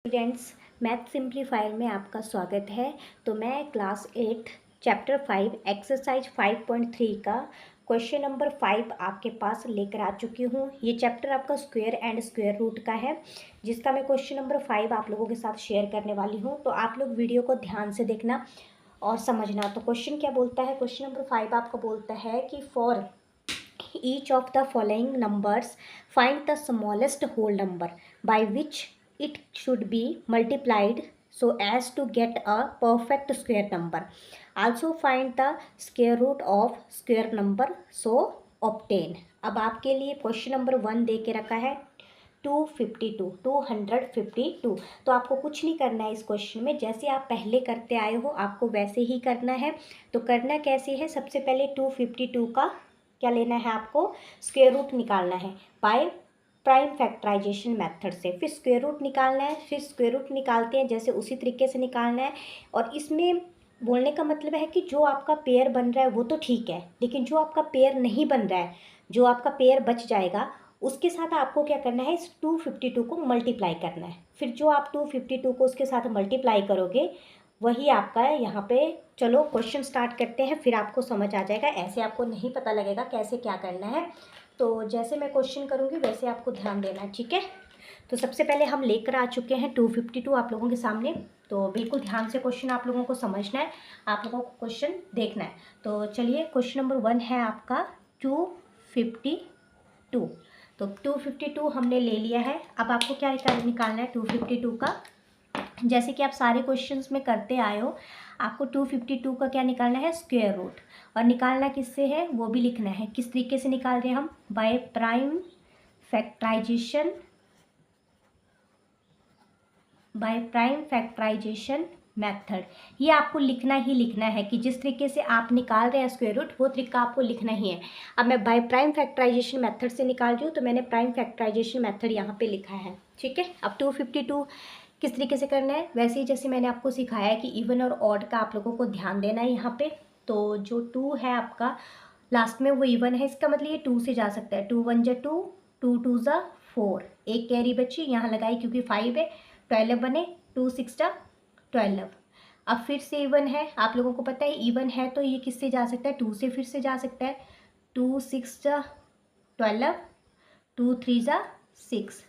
Students, math simplifier में आपका स्वागत है। तो मैं क्लास 8 चैप्टर 5 एक्सरसाइज 5.3 का क्वेश्चन नंबर 5 आपके पास लेकर आ चुकी हूँ। ये चैप्टर आपका स्क्वायर एंड स्क्वायर रूट का है, जिसका मैं क्वेश्चन नंबर 5 आप लोगों के साथ शेयर करने वाली हूँ। तो आप लोग वीडियो को ध्यान से देखना और समझना। तो क्वेश्चन क्या बोलता है? क्वेश्चन नंबर 5 आपको बोलता है कि for each of the following numbers find the smallest whole number by which it should be multiplied so as to get a perfect square number. Also find the square root of square number so obtain. अब आपके लिए question number 1 दे के रखा है 252। तो आपको कुछ नहीं करना है इस क्वेश्चन में, जैसे आप पहले करते आए हो आपको वैसे ही करना है। तो करना कैसे है? सबसे पहले 252 का क्या लेना है? आपको स्क्वायर रूट निकालना है बाय प्राइम फैक्टराइजेशन मेथड से। फिर स्क्वायर रूट निकालना है, फिर स्क्वायर रूट निकालते हैं जैसे उसी तरीके से निकालना है। और इसमें बोलने का मतलब है कि जो आपका पेयर बन रहा है वो तो ठीक है, लेकिन जो आपका पेयर नहीं बन रहा है, जो आपका पेयर बच जाएगा, उसके साथ आपको क्या करना है? इस 252 को मल्टीप्लाई करना है। फिर जो आप 252 को उसके साथ मल्टीप्लाई करोगे वही आपका है यहाँ पे। चलो क्वेश्चन स्टार्ट करते हैं, फिर आपको समझ आ जाएगा। ऐसे आपको नहीं पता लगेगा कैसे क्या करना है। तो जैसे मैं क्वेश्चन करूँगी वैसे आपको ध्यान देना है, ठीक है? तो सबसे पहले हम लेकर आ चुके हैं 252 आप लोगों के सामने। तो बिल्कुल ध्यान से क्वेश्चन आप लोगों को समझना है, आप लोगों को क्वेश्चन देखना है। तो चलिए, क्वेश्चन नंबर 1 है आपका 252। तो 252 हमने ले लिया है। अब आपको क्या निकालना है 252 का? जैसे कि आप सारे क्वेश्चंस में करते आए हो, आपको 252 का क्या निकालना है? Square root. और निकालना किससे है वो भी लिखना है। किस तरीके से निकाल रहे हैं हम? By prime factorization method. ये आपको लिखना ही लिखना है कि जिस तरीके से आप निकाल रहे हैं स्क्वायर रूट, वो तरीका आपको लिखना ही है। अब मैं बाय प्राइम फैक्टराइजेशन मेथड से निकाल रही हूँ, तो मैंने प्राइम फैक्टराइजेशन मेथड यहाँ पे लिखा है, ठीक है। अब 252 किस तरीके से करना है? वैसे ही जैसे मैंने आपको सिखाया है कि इवन और ऑड का आप लोगों को ध्यान देना है यहाँ पे। तो जो 2 है आपका लास्ट में वो इवन है, इसका मतलब ये 2 से जा सकता है। 2 1 जा 2, 2 2 जा 4, एक कैरी बची यहाँ लगाई क्योंकि 5 है, 12 बने, 2 6 जा 12। अब फिर से इवन है, आप लोगों को पता है इवन है तो ये किससे जा सकता है? 2 से फिर से जा सकता है। 2 6 जा 12, 2 3 जा 6।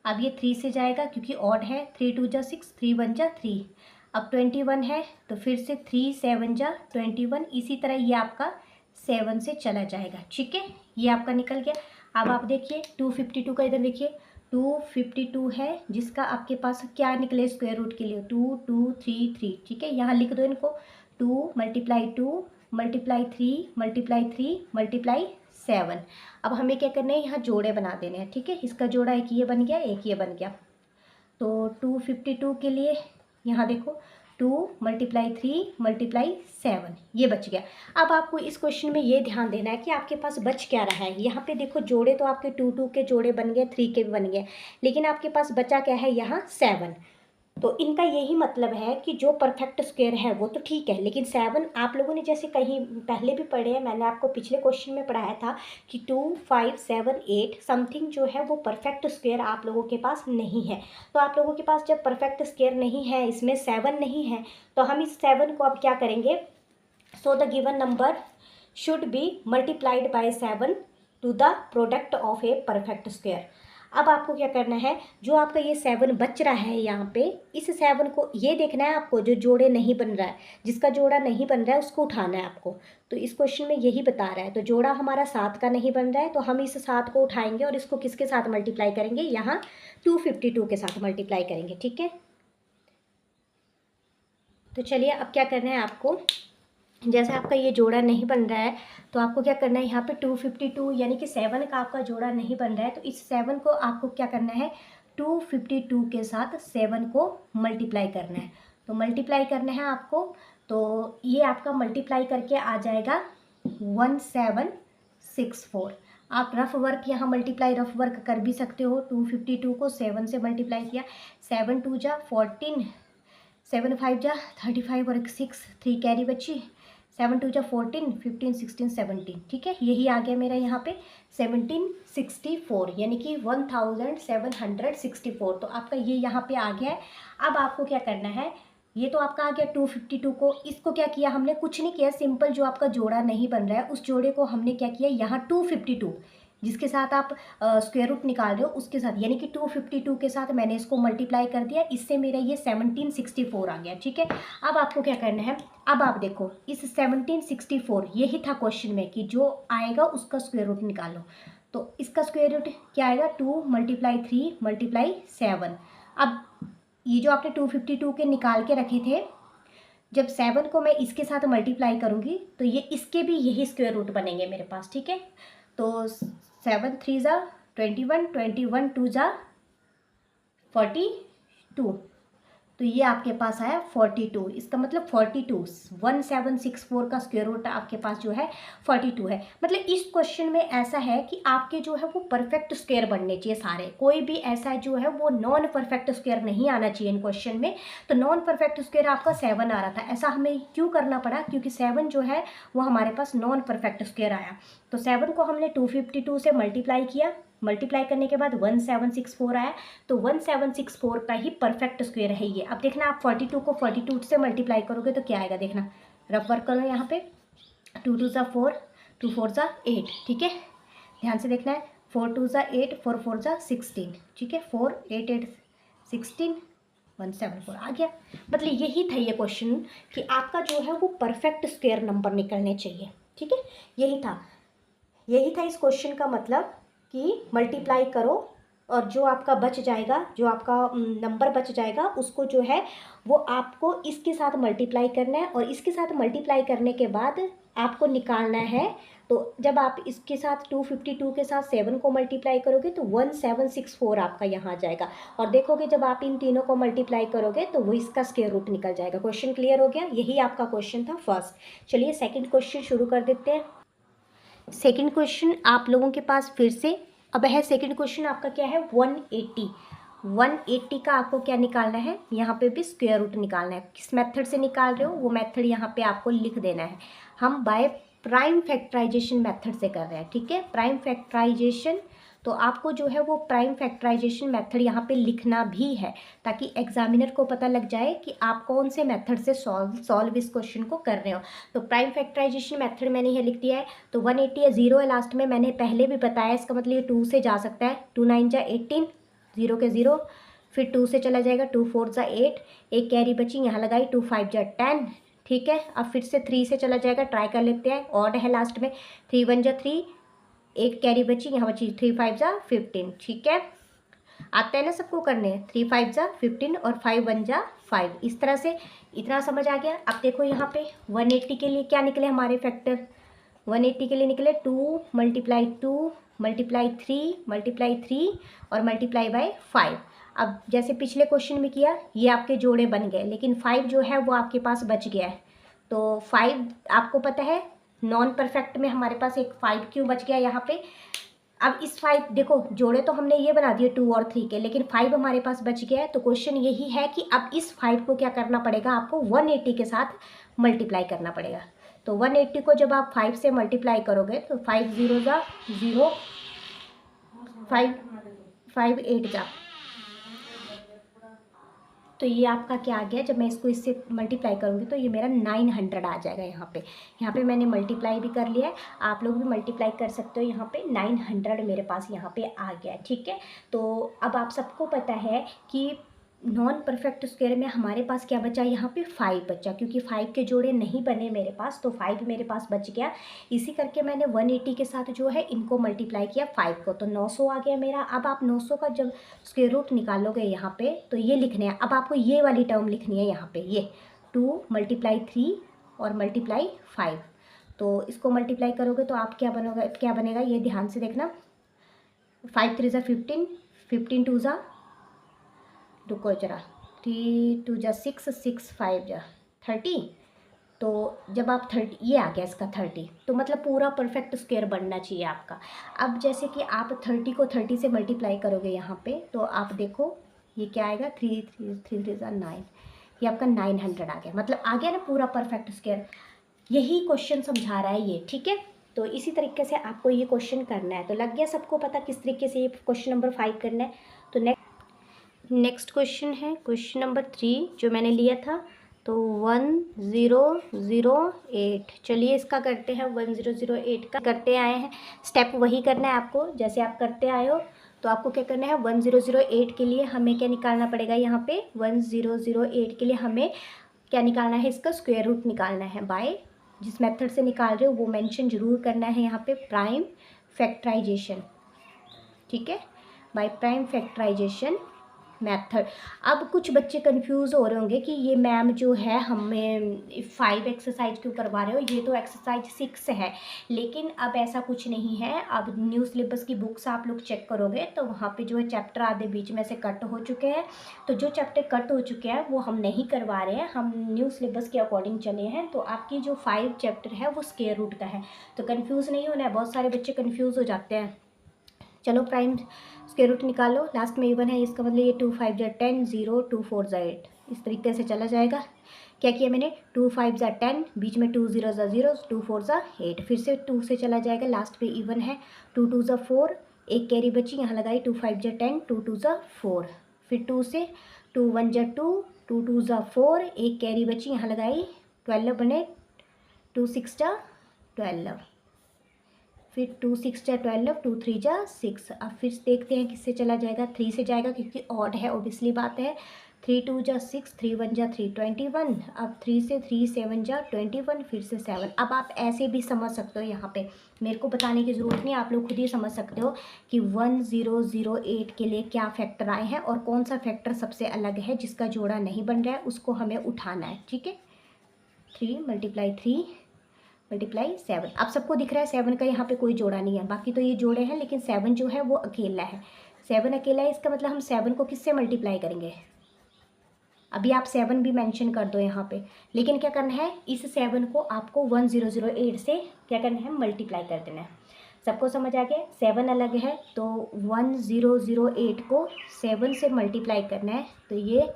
अब ये 3 से जाएगा क्योंकि ऑड है, 3 2 जा 6, 3 1 जा 3। अब 21 है तो फिर से 3 7 जा 21। इसी तरह ये आपका 7 से चला जाएगा, ठीक है। ये आपका निकल गया। अब आप देखिए 252 का, इधर देखिए 252 है जिसका आपके पास क्या निकले स्क्वायर रूट के लिए? 2 2 3 3, ठीक है। यहाँ लिख दो इनको, 2 मल्टीप्लाई 2 मल्टीप्लाई 3 मल्टीप्लाई 3 मल्टीप्लाई 7। अब हमें क्या करना है? यहाँ जोड़े बना देने हैं, ठीक है। इसका जोड़ा एक ये बन गया, एक ये बन गया। तो 252 के लिए यहाँ देखो 2 मल्टीप्लाई 3 मल्टीप्लाई 7, ये बच गया। अब आपको इस क्वेश्चन में ये ध्यान देना है कि आपके पास बच क्या रहा है। यहाँ पे देखो जोड़े तो आपके 2 2 के जोड़े बन गए, 3 के भी बन गए, लेकिन आपके पास बचा क्या है? यहाँ 7। तो इनका यही मतलब है कि जो परफेक्ट स्क्वायर है वो तो ठीक है, लेकिन 7 आप लोगों ने जैसे कहीं पहले भी पढ़े हैं, मैंने आपको पिछले क्वेश्चन में पढ़ाया था कि 2 5 7 8 समथिंग जो है वो परफेक्ट स्क्वायर आप लोगों के पास नहीं है। तो आप लोगों के पास जब परफेक्ट स्क्वायर नहीं है, इसमें 7 नहीं है, तो हम इस 7 को अब क्या करेंगे? So the given number should be multiplied by 7 to the product of a perfect square. अब आपको क्या करना है? जो आपका ये 7 बच रहा है यहाँ पे, इस 7 को ये देखना है आपको, जो जोड़े नहीं बन रहा है, जिसका जोड़ा नहीं बन रहा है उसको उठाना है आपको। तो इस क्वेश्चन में यही बता रहा है। तो जोड़ा हमारा 7 का नहीं बन रहा है, तो हम इस 7 को उठाएंगे और इसको किसके साथ मल्टीप्लाई करेंगे? यहाँ 252 के साथ मल्टीप्लाई करेंगे, ठीक है। तो चलिए अब क्या करना है आपको? जैसे आपका ये जोड़ा नहीं बन रहा है तो आपको क्या करना है? यहाँ पे 252 यानी कि 7 का आपका जोड़ा नहीं बन रहा है, तो इस 7 को आपको क्या करना है? 252 के साथ 7 को मल्टीप्लाई करना है। तो मल्टीप्लाई करना है आपको, तो ये आपका मल्टीप्लाई करके आ जाएगा 1764। आप रफ वर्क यहाँ मल्टीप्लाई रफ वर्क कर भी सकते हो। 252 को 7 से मल्टीप्लाई किया, 7 2 जा 14, 7 5 जा 35 और एक 6, 3 कैरी बची, 7×2 = 14, 15, 16, 17, ठीक है। यही आ गया मेरा यहाँ पे 1764, यानी कि 1764। तो आपका ये यहाँ पे आ गया है। अब आपको क्या करना है, ये तो आपका आ गया 252 को। इसको क्या किया हमने, कुछ नहीं किया, सिंपल जो आपका जोड़ा नहीं बन रहा है उस जोड़े को हमने क्या किया, यहाँ 252 जिसके साथ आप स्क्वायर रूट निकाल रहे हो उसके साथ, यानी कि 252 के साथ मैंने इसको मल्टीप्लाई कर दिया, इससे मेरा ये 1764 आ गया, ठीक है। अब आपको क्या करना है, अब आप देखो इस 1764 यही था क्वेश्चन में कि जो आएगा उसका स्क्वायर रूट निकालो। तो इसका स्क्वायर रूट क्या आएगा, 2 × 3 × 7। अब ये जो आपने 252 के निकाल के रखे थे, जब 7 को मैं इसके साथ मल्टीप्लाई करूँगी तो ये इसके भी यही स्क्वायर रूट बनेंगे मेरे पास, ठीक है। तो 7 × 3 = 21, 21 × 2 = 42, तो ये आपके पास आया 42। इसका मतलब 42, 1764 का स्क्वायर रूट आपके पास जो है 42 है। मतलब इस क्वेश्चन में ऐसा है कि आपके जो है वो परफेक्ट स्क्वायर बनने चाहिए सारे, कोई भी ऐसा जो है वो नॉन परफेक्ट स्क्वायर नहीं आना चाहिए इन क्वेश्चन में। तो नॉन परफेक्ट स्क्वायर आपका 7 आ रहा था, ऐसा हमें क्यों करना पड़ा, क्योंकि 7 जो है वो हमारे पास नॉन परफेक्ट स्क्वायर आया। तो 7 को हमने 252 से मल्टीप्लाई किया, मल्टीप्लाई करने के बाद 1764 आया, तो 1764 का ही परफेक्ट स्क्वायर है ये। अब देखना आप 42 को 42 से मल्टीप्लाई करोगे तो क्या आएगा, देखना रफ वर्क करो यहाँ पे, 2 × 2 = 4, 2 × 4 = 8, ठीक है। ध्यान से देखना है, 4 × 2 = 8, 4 × 4 = 16, ठीक है। 4 8 8 16, 174 आ गया। मतलब यही था ये क्वेश्चन कि आपका जो है वो परफेक्ट स्क्वायर नंबर निकलने चाहिए, ठीक है। यही था इस क्वेश्चन का मतलब कि मल्टीप्लाई करो और जो आपका बच जाएगा, जो आपका नंबर बच जाएगा उसको जो है वो आपको इसके साथ मल्टीप्लाई करना है, और इसके साथ मल्टीप्लाई करने के बाद आपको निकालना है। तो जब आप इसके साथ 252 के साथ 7 को मल्टीप्लाई करोगे तो 1764 आपका यहाँ आ जाएगा, और देखोगे जब आप इन तीनों को मल्टीप्लाई करोगे तो वो इसका स्क्वायर रूट निकल जाएगा। क्वेश्चन क्लियर हो गया, यही आपका क्वेश्चन था फर्स्ट। चलिए सेकेंड क्वेश्चन शुरू कर देते हैं। सेकंड क्वेश्चन आप लोगों के पास फिर से अब है, सेकंड क्वेश्चन आपका क्या है, 180 का आपको क्या निकालना है, यहाँ पे भी स्क्वायर रूट निकालना है। किस मेथड से निकाल रहे हो वो मेथड यहाँ पे आपको लिख देना है। हम बाय प्राइम फैक्टराइजेशन मेथड से कर रहे हैं, ठीक है। प्राइम फैक्टराइजेशन, तो आपको जो है वो प्राइम फैक्टराइजेशन मेथड यहाँ पे लिखना भी है, ताकि एग्जामिनर को पता लग जाए कि आप कौन से मेथड से सॉल्व इस क्वेश्चन को कर रहे हो। तो प्राइम फैक्टराइजेशन मेथड मैंने ये लिख दिया है। तो 180 है, 0 है लास्ट में, मैंने पहले भी बताया, इसका मतलब ये 2 से जा सकता है। 2 × 9 = 18, 0 के 0, फिर 2 से चला जाएगा, 2 × 4 = 8, एक कैरी बची यहाँ लगाई, 2 × 5 = 10, ठीक है। अब फिर से 3 से चला जाएगा, ट्राई कर लेते हैं, ऑड है लास्ट में, 3 × 1 = 3, एक कैरी बची यहाँ बची, 3 × 5 = 15, ठीक है। आता है ना सबको करने, 3 × 5 = 15 और 5 × 1 = 5। इस तरह से इतना समझ आ गया। अब देखो यहाँ पे 180 के लिए क्या निकले हमारे फैक्टर, 180 के लिए निकले 2 × 2 × 3 × 3 और मल्टीप्लाई बाय 5। अब जैसे पिछले क्वेश्चन में किया, ये आपके जोड़े बन गए, लेकिन 5 जो है वो आपके पास बच गया है। तो 5 आपको पता है नॉन परफेक्ट में हमारे पास एक 5 क्यों बच गया यहाँ पे। अब इस 5 देखो, जोड़े तो हमने ये बना दिए 2 और 3 के, लेकिन 5 हमारे पास बच गया है। तो क्वेश्चन यही है कि अब इस 5 को क्या करना पड़ेगा, आपको 180 के साथ मल्टीप्लाई करना पड़ेगा। तो 180 को जब आप 5 से मल्टीप्लाई करोगे तो 5 0 = 0, 5 8 = तो ये आपका क्या आ गया, जब मैं इसको इससे मल्टीप्लाई करूँगी तो ये मेरा 900 आ जाएगा। यहाँ पे मैंने मल्टीप्लाई भी कर लिया है, आप लोग भी मल्टीप्लाई कर सकते हो। यहाँ पे 900 मेरे पास यहाँ पे आ गया, ठीक है। तो अब आप सबको पता है कि नॉन परफेक्ट स्क्वायर में हमारे पास क्या बचा, यहाँ पे 5 बचा, क्योंकि 5 के जोड़े नहीं बने मेरे पास, तो 5 मेरे पास बच गया। इसी करके मैंने 180 के साथ जो है इनको मल्टीप्लाई किया 5 को, तो 900 आ गया मेरा। अब आप 900 का जब स्क्वायर रूट निकालोगे यहाँ पे तो ये लिखने हैं। अब आपको ये वाली टर्म लिखनी है यहाँ पे, ये 2 × 3 और मल्टीप्लाई 5। तो इसको मल्टीप्लाई करोगे तो आप क्या बनेगा ये ध्यान से देखना। 5 × 3 = 15, 15 × 2 = रुको जरा, 3 × 2 = 6, 6 × 5 = 30। तो जब आप 30, ये आ गया इसका 30, तो मतलब पूरा परफेक्ट स्क्वायर बनना चाहिए आपका। अब जैसे कि आप 30 को 30 से मल्टीप्लाई करोगे यहाँ पे, तो आप देखो ये क्या आएगा, 3 × 3 = 9, ये आपका 900 आ गया। मतलब आ गया ना पूरा परफेक्ट स्क्वायर। यही क्वेश्चन समझा रहा है ये, ठीक है। तो इसी तरीके से आपको ये क्वेश्चन करना है। तो लग गया सबको पता किस तरीके से ये क्वेश्चन नंबर 5 करना है। तो नेक्स्ट क्वेश्चन है क्वेश्चन नंबर 3 जो मैंने लिया था, तो 1008। चलिए इसका करते हैं। 1008 का करते आए हैं, स्टेप वही करना है आपको जैसे आप करते आए हो। तो आपको क्या करना है, 1008 के लिए हमें क्या निकालना पड़ेगा, यहाँ पे 1008 के लिए हमें क्या निकालना है, इसका स्क्वायर रूट निकालना है। बाय जिस मेथड से निकाल रहे हो वो मेंशन जरूर करना है यहाँ पे, प्राइम फैक्टराइजेशन, ठीक है, बाय प्राइम फैक्टराइजेशन मेथड। अब कुछ बच्चे कंफ्यूज हो रहे होंगे कि ये मैम जो है हमें 5 एक्सरसाइज क्यों करवा रहे हो, ये तो एक्सरसाइज 6 है। लेकिन अब ऐसा कुछ नहीं है। अब न्यू सिलेबस की बुक्स आप लोग चेक करोगे तो वहाँ पे जो है चैप्टर आधे बीच में से कट हो चुके हैं। तो जो चैप्टर कट हो चुके हैं वो हम नहीं करवा रहे हैं, हम न्यू सिलेबस के अकॉर्डिंग चले हैं। तो आपकी जो 5 चैप्टर है वो स्क्वायर रूट का है। तो कन्फ्यूज़ नहीं होना है, बहुत सारे बच्चे कन्फ्यूज़ हो जाते हैं। चलो प्राइम स्क्वायर रूट निकालो, लास्ट में इवन है, इसका मतलब ये 2 5 जा 10, 0 2 4 जा 8, इस तरीके से चला जाएगा। क्या किया मैंने, 2 5 जा 10, बीच में 2 0 जा 0, 2 4 जा 8, फिर से 2 से चला जाएगा, लास्ट पे इवन है, 2 2 जा 4, एक कैरी बची यहाँ लगाई, 2 5 जा 10, 2 2 जा 4, फिर 2 से 2 1 जा 2, 2 2 जा 4, एक कैरी बची यहाँ लगाई, 12 बने, 2 6 जा 12, फिर 2 6 जा 12, 2 3 जा 6। अब फिर देखते हैं किससे चला जाएगा, 3 से जाएगा क्योंकि ऑड है, ओबियसली बात है। 3 2 जा 6, 3 1 जा 3, 21। अब 3 से 3 7 जा 21, फिर से 7। अब आप ऐसे भी समझ सकते हो, यहाँ पे मेरे को बताने की ज़रूरत नहीं, आप लोग खुद ही समझ सकते हो कि 1008 के लिए क्या फैक्टर आए हैं और कौन सा फैक्टर सबसे अलग है जिसका जोड़ा नहीं बन रहा है, उसको हमें उठाना है, ठीक है। 3 × 3 × 7। अब सबको दिख रहा है 7 का यहाँ पे कोई जोड़ा नहीं है, बाकी तो ये जोड़े हैं, लेकिन 7 जो है वो अकेला है। 7 अकेला है, इसका मतलब हम 7 को किससे मल्टीप्लाई करेंगे, अभी आप 7 भी मेंशन कर दो यहाँ पे, लेकिन क्या करना है, इस 7 को आपको 1008 से क्या करना है, मल्टीप्लाई कर देना है। सबको समझ आ गया, 7 अलग है तो 1008 को 7 से मल्टीप्लाई करना है। तो ये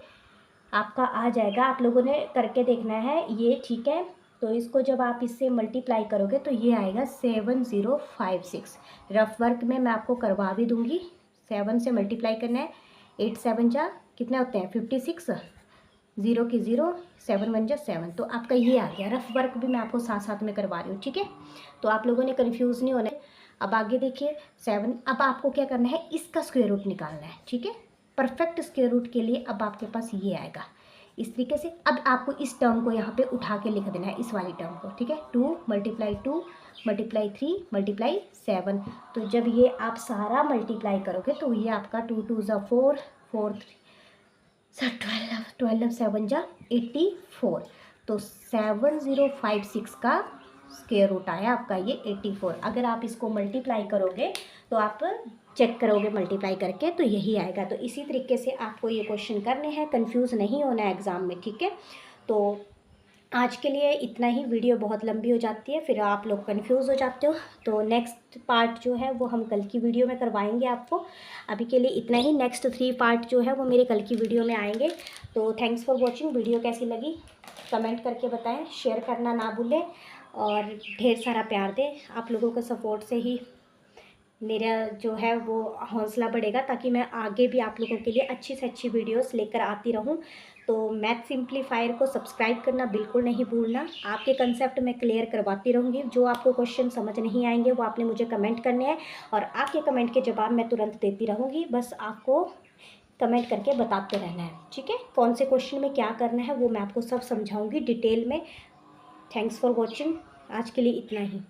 आपका आ जाएगा, आप लोगों ने करके देखना है ये, ठीक है। तो इसको जब आप इससे मल्टीप्लाई करोगे तो ये आएगा 7056। रफ वर्क में मैं आपको करवा भी दूंगी, 7 से मल्टीप्लाई करना है, 8 7 जा कितने होते हैं 56, 0 की 0, 7 1 जा 7। तो आपका ये आ गया, रफ वर्क भी मैं आपको साथ साथ में करवा रही हूँ, ठीक है। तो आप लोगों ने कन्फ्यूज़ नहीं होना है। अब आगे देखिए 7, अब आपको क्या करना है, इसका स्क्वायर रूट निकालना है, ठीक है। परफेक्ट स्क्वायर रूट के लिए अब आपके पास ये आएगा इस तरीके से। अब आपको इस टर्म को यहाँ पे उठा के लिख देना है, इस वाली टर्म को, ठीक है। 2 × 2 × 3 × 7। तो जब ये आप सारा मल्टीप्लाई करोगे तो ये आपका 2 2 जा 4, 4 3 12, 12 7 जा 84। तो 7056 का स्क्वायर रूट आया आपका ये 84। अगर आप इसको मल्टीप्लाई करोगे तो आप चेक करोगे मल्टीप्लाई करके तो यही आएगा। तो इसी तरीके से आपको ये क्वेश्चन करने हैं, कंफ्यूज नहीं होना है एग्ज़ाम में, ठीक है। तो आज के लिए इतना ही, वीडियो बहुत लंबी हो जाती है फिर आप लोग कंफ्यूज हो जाते हो। तो नेक्स्ट पार्ट जो है वो हम कल की वीडियो में करवाएंगे आपको। अभी के लिए इतना ही, नेक्स्ट 3 पार्ट जो है वो मेरे कल की वीडियो में आएंगे। तो थैंक्स फॉर वॉचिंग। वीडियो कैसी लगी कमेंट करके बताएं, शेयर करना ना भूलें और ढेर सारा प्यार दें। आप लोगों के सपोर्ट से ही मेरा जो है वो हौसला बढ़ेगा, ताकि मैं आगे भी आप लोगों के लिए अच्छी से अच्छी वीडियोस लेकर आती रहूं। तो मैथ सिंप्लीफायर को सब्सक्राइब करना बिल्कुल नहीं भूलना। आपके कंसेप्ट मैं क्लियर करवाती रहूँगी। जो आपको क्वेश्चन समझ नहीं आएंगे वो आपने मुझे कमेंट करने हैं और आपके कमेंट के जवाब मैं तुरंत देती रहूँगी। बस आपको कमेंट करके बताते रहना है, ठीक है। कौन से क्वेश्चन में क्या करना है वो मैं आपको सब समझाऊँगी डिटेल में। Thanks for watching. आज के लिए इतना ही।